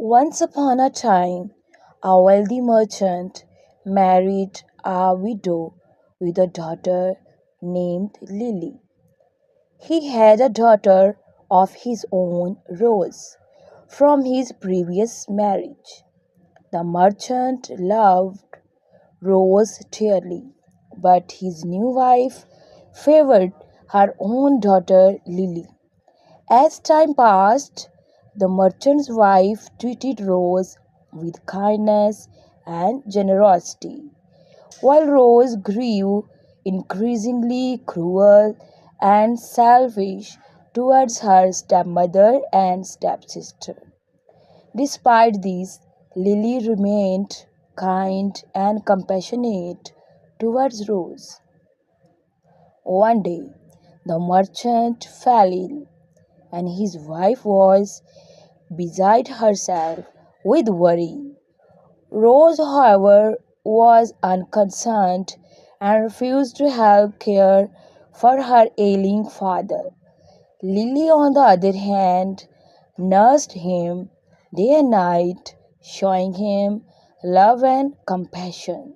Once upon a time, a wealthy merchant married a widow with a daughter named Lily. He had a daughter of his own, Rose, from his previous marriage. The merchant loved Rose dearly, but his new wife favored her own daughter Lily. As time passed, the merchant's wife treated Rose with kindness and generosity, while Rose grew increasingly cruel and selfish towards her stepmother and stepsister. Despite this, Lily remained kind and compassionate towards Rose. One day, the merchant fell ill, and his wife was beside herself with worry. Rose, however, was unconcerned and refused to help care for her ailing father. Lily, on the other hand, nursed him day and night, showing him love and compassion.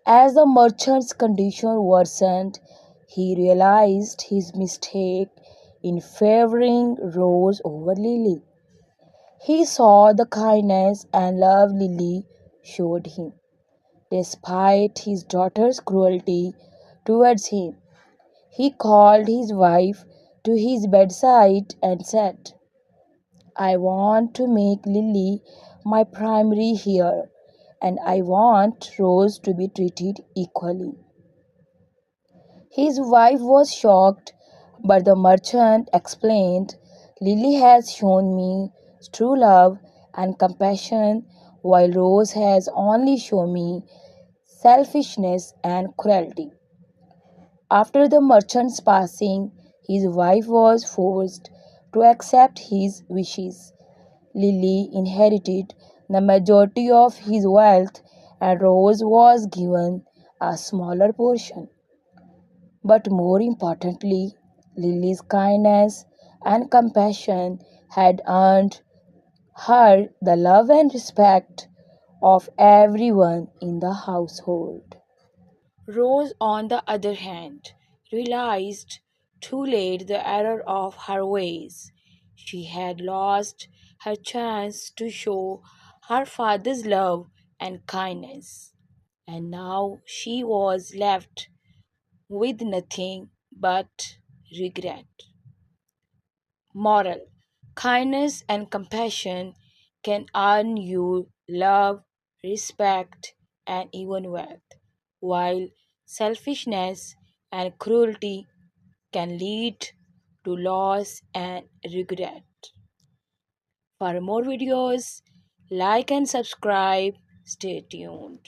As the merchant's condition worsened, he realized his mistake in favoring Rose over Lily. He saw the kindness and love Lily showed him, despite his daughter's cruelty towards him. He called his wife to his bedside and said, "I want to make Lily my primary here, and I want Rose to be treated equally." His wife was shocked, but the merchant explained, "Lily has shown me true love and compassion, while Rose has only shown me selfishness and cruelty." After the merchant's passing, his wife was forced to accept his wishes. Lily inherited the majority of his wealth, and Rose was given a smaller portion. But more importantly, Lily's kindness and compassion had earned her the love and respect of everyone in the household. Rose, on the other hand, realized too late the error of her ways. She had lost her chance to show her father's love and kindness, and now she was left with nothing but regret. Moral: kindness and compassion can earn you love, respect, and even wealth, while selfishness and cruelty can lead to loss and regret. For more videos, like and subscribe. Stay tuned.